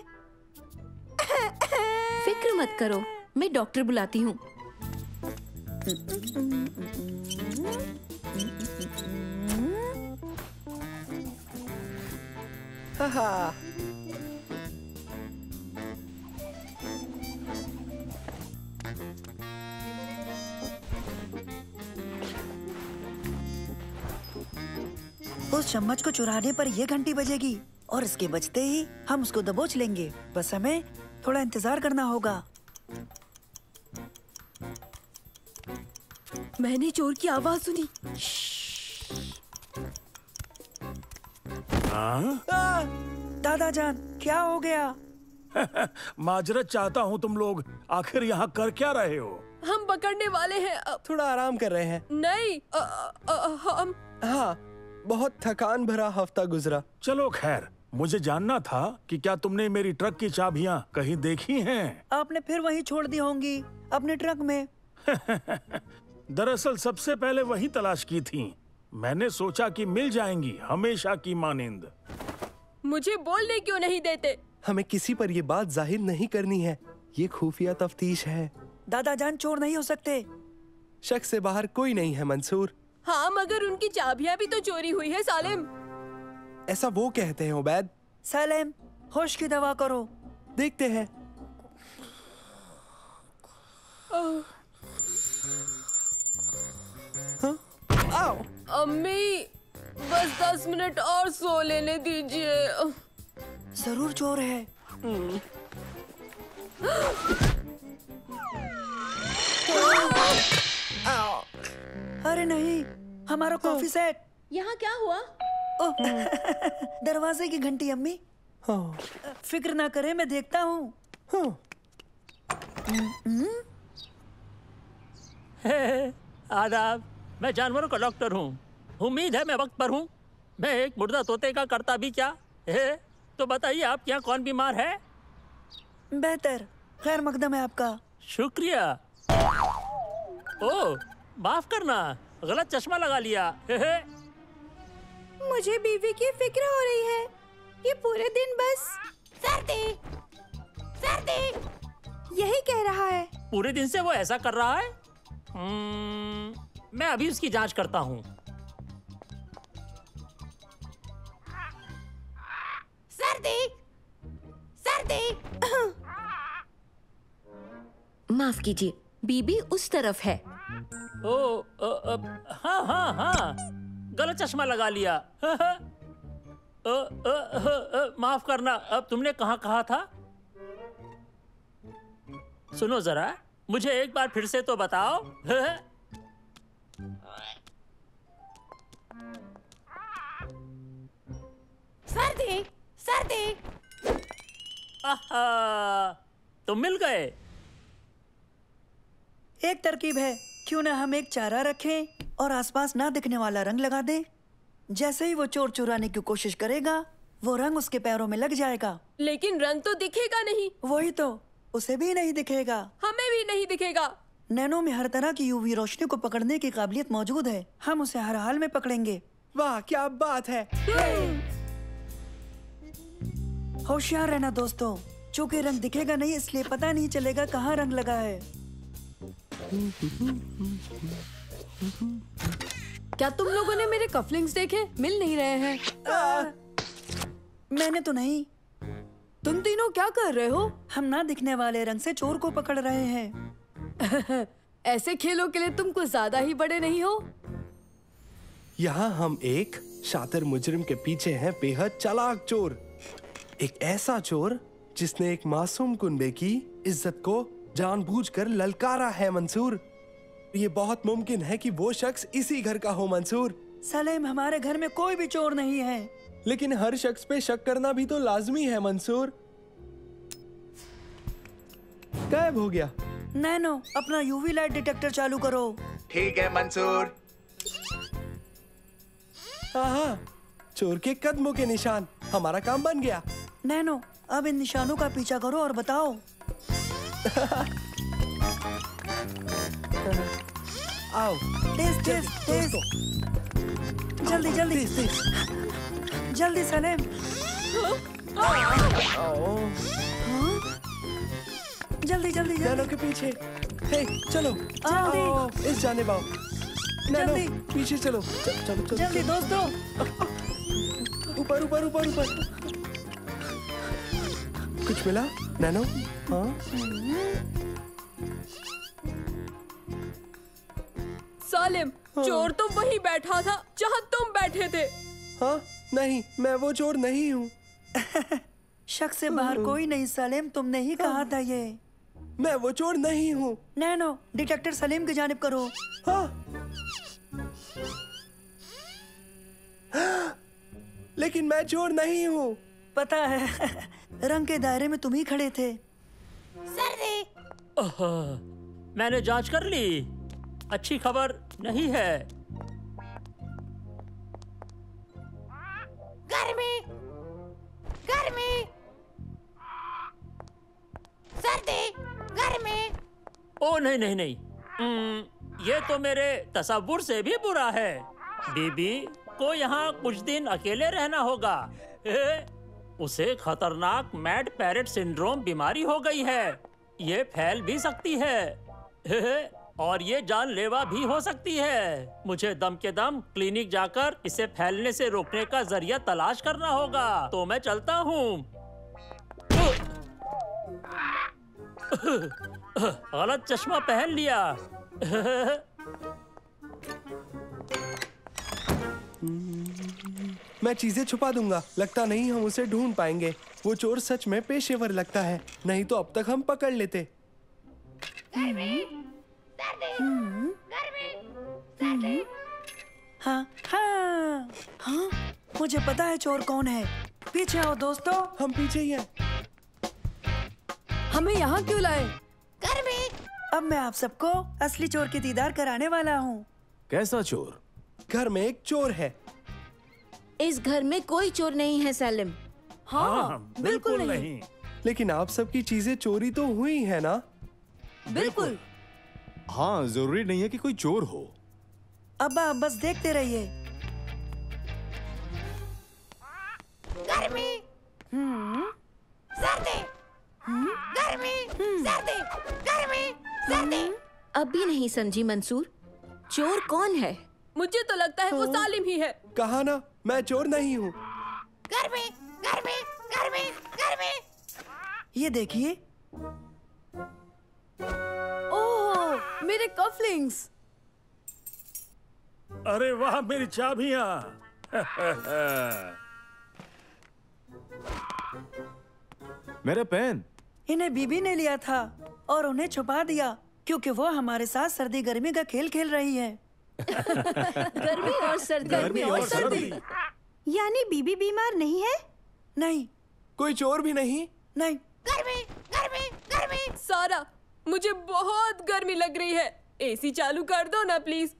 फिक्र मत करो, मैं डॉक्टर बुलाती हूँ। उस चम्मच को चुराने पर ये घंटी बजेगी और इसके बजते ही हम उसको दबोच लेंगे। बस हमें थोड़ा इंतजार करना होगा। मैंने चोर की आवाज सुनी। दादाजान, क्या हो गया? माजरत चाहता हूँ तुम लोग। आखिर यहाँ कर क्या रहे हो? हम पकड़ने वाले हैं। थोड़ा आराम कर रहे हैं। नहीं, हम। हाँ, बहुत थकान भरा हफ्ता गुजरा। चलो खैर, मुझे जानना था कि क्या तुमने मेरी ट्रक की चाबियां कहीं देखी हैं? आपने फिर वहीं छोड़ दी होंगी अपने ट्रक में। दरअसल सबसे पहले वही तलाश की थी। मैंने सोचा कि मिल जाएंगी, हमेशा की मानिंद। मुझे बोलने क्यों नहीं देते? हमें किसी पर ये बात जाहिर नहीं करनी है। ये खुफिया तफ्तीश है। दादा जान चोर नहीं हो सकते। शक से बाहर कोई नहीं है मंसूर। हाँ, मगर उनकी चाबियां भी तो चोरी हुई है सालिम। ऐसा वो कहते हैं उबैद। सालिम, होश की दवा करो। देखते हैं। आओ। अम्मी, बस 10 मिनट और सो लेने दीजिए। जरूर चोर है। अरे नहीं, हमारा कॉफी सेट। यहाँ क्या हुआ? दरवाजे की घंटी अम्मी। फिक्र ना करे, मैं देखता हूँ। आदाब, मैं जानवरों का डॉक्टर हूँ। उम्मीद है मैं वक्त पर हूँ। मैं एक मुर्दा तोते का करता भी क्या है? तो बताइए, आपके यहाँ कौन बीमार है? बेहतर, खैर मकदम है आपका। शुक्रिया। ओह, माफ करना, गलत चश्मा लगा लिया। मुझे बीवी की फिक्र हो रही है। ये पूरे दिन बस सर्दी सर्दी यही कह रहा है। पूरे दिन से वो ऐसा कर रहा है? मैं अभी उसकी जांच करता हूँ। सर्दी सर्दी। माफ कीजिए, बीबी उस तरफ है। हाँ हाँ हाँ, गलत चश्मा लगा लिया। माफ करना। अब तुमने कहाँ कहा था? सुनो जरा, मुझे एक बार फिर से तो बताओ। सर्दी सर्दी। तुम मिल गए। एक तरकीब है, क्यों ना हम एक चारा रखें और आसपास ना दिखने वाला रंग लगा दें। जैसे ही वो चोर चुराने की कोशिश करेगा, वो रंग उसके पैरों में लग जाएगा। लेकिन रंग तो दिखेगा नहीं। वही तो, उसे भी नहीं दिखेगा। हमें भी नहीं दिखेगा। नैनो में हर तरह की यूवी रोशनी को पकड़ने की काबिलियत मौजूद है। हम उसे हर हाल में पकड़ेंगे। वाह, क्या बात है। होशियार रहना दोस्तों, चूंकि रंग दिखेगा नहीं, इसलिए पता नहीं चलेगा कहाँ रंग लगा है। क्या तुम लोगों ने मेरे कफलिंग्स देखे? मिल नहीं रहे हैं। मैंने तो नहीं। तुम तीनों क्या कर रहे हो? हम ना दिखने वाले रंग से चोर को पकड़ रहे हैं। ऐसे खेलों के लिए तुम कुछ ज्यादा ही बड़े नहीं हो? यहाँ हम एक शातिर मुजरिम के पीछे हैं बेहद चालाक चोर। एक ऐसा चोर जिसने एक मासूम कुनबे की इज्जत को जानबूझकर ललकारा है मंसूर। ये बहुत मुमकिन है कि वो शख्स इसी घर का हो मंसूर। सलेम, हमारे घर में कोई भी चोर नहीं है। लेकिन हर शख्स पे शक करना भी तो लाजमी है मंसूर। गायब हो गया। नैनो, अपना यूवी लाइट डिटेक्टर चालू करो। ठीक है मंसूर। हाँ, चोर के कदमों के निशान। हमारा काम बन गया। नैनो, अब इन निशानों का पीछा करो और बताओ। आओ, तेज तेज तेज, जल्दी जल्दी जल्दी सलेम। जल्दी जल्दी नैनो के पीछे। हे, चलो आओ, इस जाने आओ। नैनो, पीछे चलो। चलो चलो जल्दी दोस्तों। ऊपर ऊपर ऊपर ऊपर। कुछ मिला नैनो? हाँ। सालिम, चोर तो वहीं बैठा था जहाँ तुम बैठे थे। हाँ, नहीं, मैं वो चोर नहीं हूँ। शक से बाहर कोई नहीं सलीम, तुमने ही कहा था ये। मैं वो चोर नहीं हूँ। नैनो, डिटेक्टर सलीम की जानिब करो। हाँ। लेकिन मैं चोर नहीं हूँ। पता है, रंग के दायरे में तुम ही खड़े थे। मैंने जांच कर ली, अच्छी खबर नहीं है। गर्मी, गर्मी, सर्दी, गर्मी। ओ नहीं नहीं नहीं, ये तो मेरे तसव्वुर से भी बुरा है। बीबी को यहाँ कुछ दिन अकेले रहना होगा। उसे खतरनाक मैड पैरेट सिंड्रोम बीमारी हो गई है। ये फैल भी सकती है और ये जानलेवा भी हो सकती है। मुझे दम के दम क्लिनिक जाकर इसे फैलने से रोकने का जरिया तलाश करना होगा। तो मैं चलता हूँ। गलत चश्मा पहन लिया। मैं चीजें छुपा दूंगा। लगता नहीं हम उसे ढूंढ पाएंगे। वो चोर सच में पेशेवर लगता है, नहीं तो अब तक हम पकड़ लेते। हाँ हाँ हाँ, मुझे पता है चोर कौन है। पीछे आओ दोस्तों। हम पीछे ही हैं। हमें यहाँ क्यों लाए? अब मैं आप सबको असली चोर की दीदार कराने वाला हूँ। कैसा चोर? घर में एक चोर है। इस घर में कोई चोर नहीं है सलीम। हाँ, बिल्कुल नहीं। लेकिन आप सबकी चीजें चोरी तो हुई है ना? बिल्कुल। हाँ, जरूरी नहीं है कि कोई चोर हो। अब्बा आप बस देखते रहिए। गर्मी, सर्दी, गर्मी, सर्दी, गर्मी, सर्दी। अब भी नहीं समझी मंसूर, चोर कौन है? मुझे तो लगता है वो सालिम ही है। कहा ना, मैं चोर नहीं हूँ। गर्मी, गर्मी, गर्मी, गर्मी। ये देखिए। ओह, मेरे कफलिंग्स। अरे वाह, मेरी चाबियां। मेरा पेन। इन्हें बीबी ने लिया था और उन्हें छुपा दिया क्योंकि वो हमारे साथ सर्दी गर्मी का खेल खेल रही है। गर्मी और सर्दी। गर्मी और सर्दी। यानी बीबी बीमार नहीं है? नहीं। कोई चोर भी नहीं? नहीं। गर्मी, गर्मी, गर्मी। सारा, मुझे बहुत गर्मी लग रही है। एसी चालू कर दो ना प्लीज।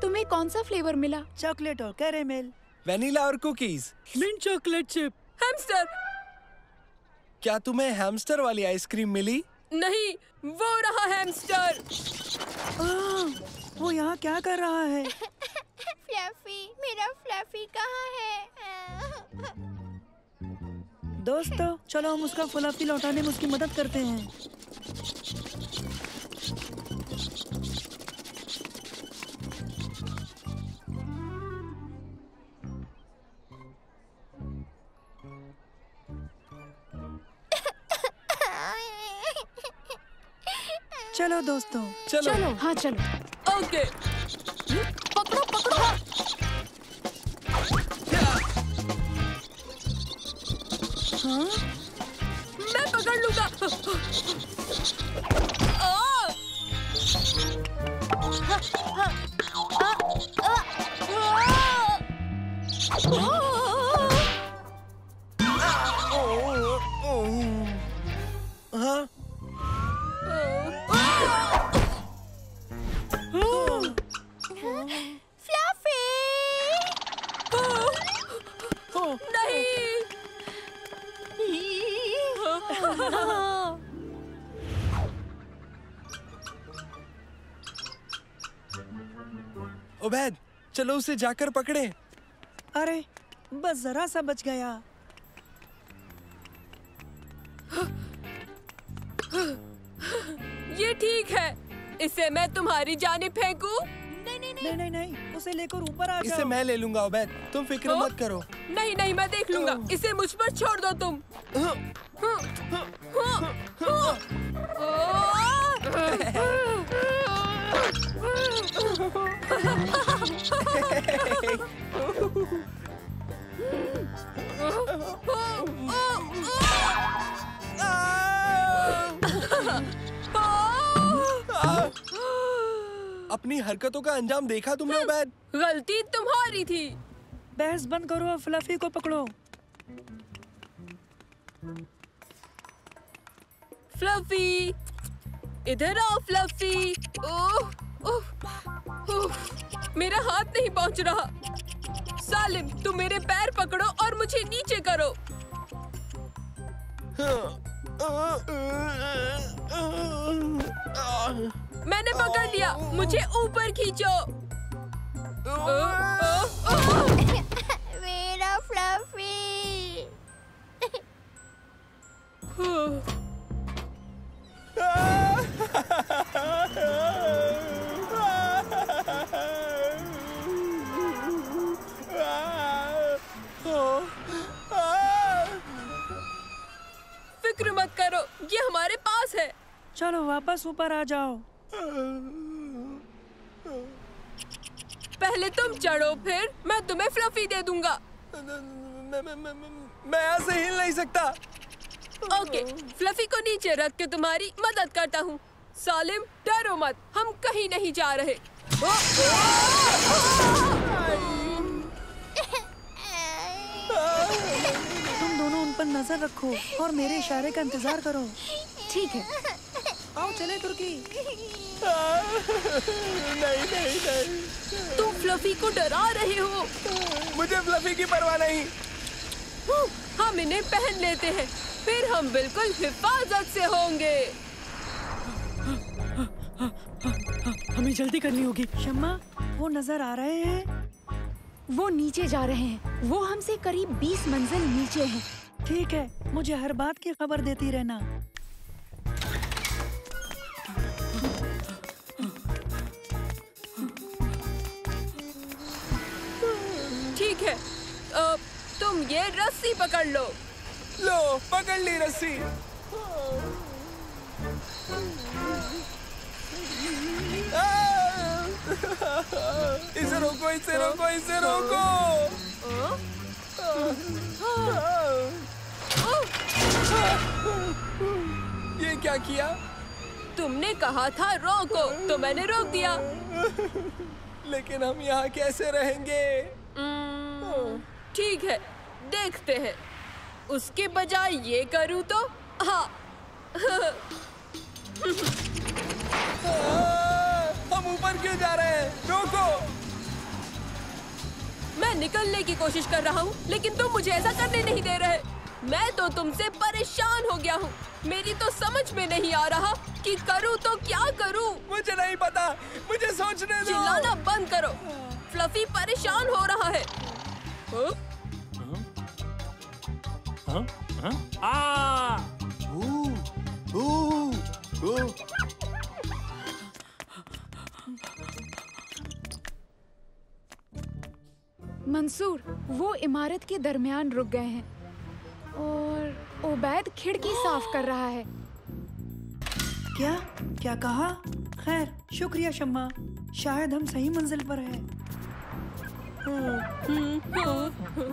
तुम्हें कौन सा फ्लेवर मिला? चॉकलेट और कैरेमल। वेनिला और cookies. Mint chocolate chip. Hamster. क्या तुम्हें हैमस्टर वाली आइसक्रीम मिली? नहीं, वो रहा हैमस्टर। वो यहाँ क्या कर रहा है? फ्लफी, मेरा फ्लफी कहाँ है? दोस्तों, चलो हम उसका फ्लफी लौटाने में उसकी मदद करते हैं। चलो दोस्तों, चलो। हाँ चलो। ओके। पकड़ो पकड़ो। हाँ? मैं पकड़ लूंगा। हाँ? नहीं। उबैद, चलो उसे जाकर पकड़े। अरे बस जरा सा बच गया। ये ठीक है। इसे मैं तुम्हारी जानिब फेंकूं? नहीं, उसे लेकर ऊपर आ जाओ। इसे मैं ले लूंगा उबैद, तुम फिक्र मत करो। नहीं, मैं देख लूंगा। इसे मुझ पर छोड़ दो तुम। अपनी हरकतों का अंजाम देखा तुमने उबैद? गलती तुम्हारी थी। बहस बंद करो और फ्लफी को पकड़ो। फ्लफी, इधर आओ फ्लफी। मेरा हाथ नहीं पहुंच रहा। सालिम, तुम मेरे पैर पकड़ो और मुझे नीचे करो। मैंने पकड़ लिया, मुझे ऊपर खींचो। मेरा फ्लफी। फिक्र मत करो, ये हमारे पास है। चलो वापस ऊपर आ जाओ। पहले तुम चढ़ो, फिर मैं तुम्हें फ्लफी दे दूंगा। मैं यहाँ से हिल नहीं सकता। ओके, फ्लफी को नीचे रख के तुम्हारी मदद करता हूँ। सालिम, डरो मत, हम कहीं नहीं जा रहे। तुम दोनों उन पर नजर रखो और मेरे इशारे का इंतजार करो। ठीक है। आओ चले तुर्की। नहीं। तुम फ्लफी को डरा रहे हो। मुझे फ्लफी की परवाह नहीं। हम इन्हें पहन लेते हैं, फिर हम बिल्कुल हिफाजत से होंगे। हमें जल्दी करनी होगी। शम्मा, वो नजर आ रहे हैं। वो नीचे जा रहे हैं। वो हमसे करीब 20 मंजिल नीचे हैं। ठीक है, मुझे हर बात की खबर देती रहना। ठीक है, तुम ये रस्सी पकड़ लो। लो, पकड़ ली रस्सी। इसे रोको, इसे रोको, इसे रोको। ये क्या किया? तुमने कहा था रोको, तो मैंने रोक दिया। लेकिन हम यहाँ कैसे रहेंगे? ठीक है, देखते हैं। उसके बजाय ये करूँ तो? हाँ। हम ऊपर क्यों जा रहे हैं? रोको। मैं निकलने की कोशिश कर रहा हूँ, लेकिन तुम मुझे ऐसा करने नहीं दे रहे। मैं तो तुमसे परेशान हो गया हूँ। मेरी तो समझ में नहीं आ रहा कि करूँ तो क्या करूँ। मुझे नहीं पता, मुझे सोचने दो। चिल्लाना बंद करो, फ्लफी परेशान हो रहा है। मंसूर, वो इमारत के दरमियान रुक गए हैं और उबैद खिड़की साफ कर रहा है। क्या कहा? खैर, शुक्रिया शम्मा, शायद हम सही मंजिल पर हैं।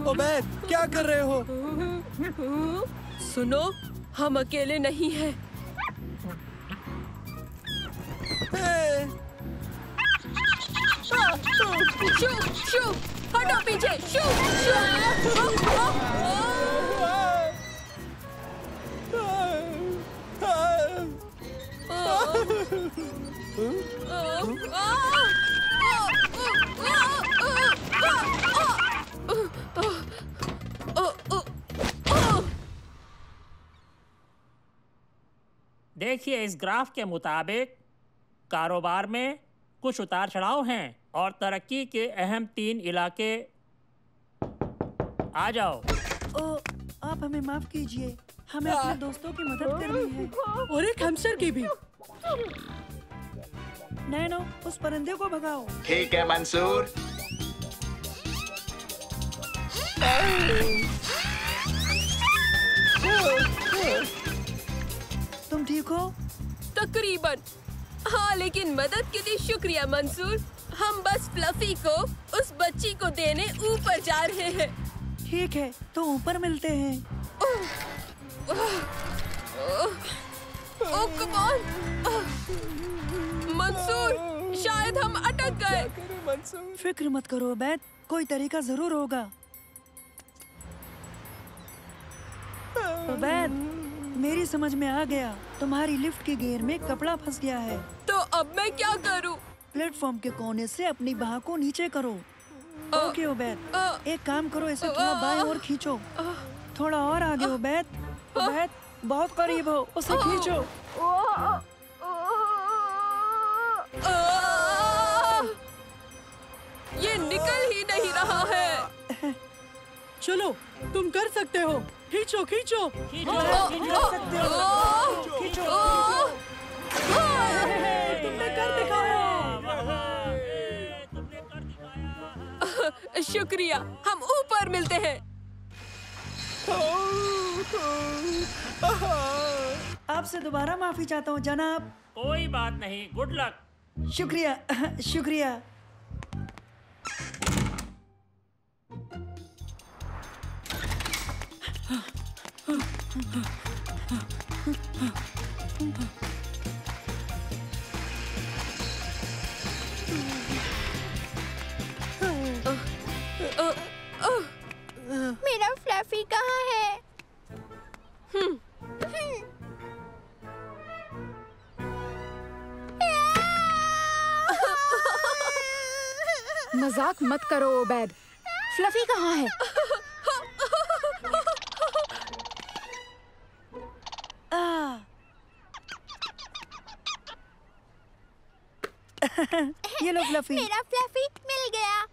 उबैद, क्या कर रहे हो? सुनो, हम अकेले नहीं हैं। शू, हटो पीछे, शू। देखिए, इस ग्राफ के मुताबिक कारोबार में कुछ उतार चढ़ाव हैं और तरक्की के अहम 3 इलाके। आ जाओ। ओ, आप हमें माफ कीजिए, हमें अपने दोस्तों की मदद करनी है। और एक हैमस्टर की भी। नैनो, उस परिंदे को भगाओ। ठीक है मंसूर। तुम ठीक हो? तकरीबन। हाँ, लेकिन मदद के लिए शुक्रिया मंसूर। हम बस फ्लफी को उस बच्ची को देने ऊपर जा रहे हैं। ठीक है, तो ऊपर मिलते हैं। ओह कम ऑन। मंसूर, शायद हम अटक गए। फिक्र मत करो उबैद, कोई तरीका जरूर होगा। उबैद, मेरी समझ में आ गया, तुम्हारी लिफ्ट के गियर में कपड़ा फंस गया है। तो अब मैं क्या करूं? प्लेटफॉर्म के कोने से अपनी बाह को नीचे करो। ओके उबैद, एक काम करो, इसे थोड़ा बाएं और खींचो। थोड़ा और आगे उबैद। उबैद, बहुत करीब हो, उसे खींचो। ये निकल ही नहीं रहा है। चलो, तुम कर सकते हो। खींचो खींचो। तुमने कर दिखाया। शुक्रिया, हम ऊपर मिलते हैं। आपसे दोबारा माफी चाहता हूँ जनाब। कोई बात नहीं, गुड लक। शुक्रिया शुक्रिया। मेरा फ्लफी कहाँ है? मजाक मत करो ओबैद। फ्लफी कहाँ है? ये लो फ्लफी। मेरा फ्लफी मिल गया।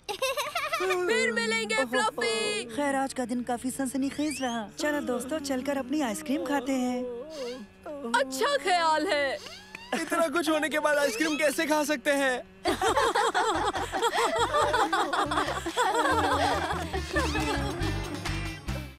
फिर मिलेंगे फ्लफी। खैर, आज का दिन काफी सनसनीखेज रहा। चलो दोस्तों, चलकर अपनी आइसक्रीम खाते हैं। अच्छा ख्याल है। इतना कुछ होने के बाद आइसक्रीम कैसे खा सकते हैं?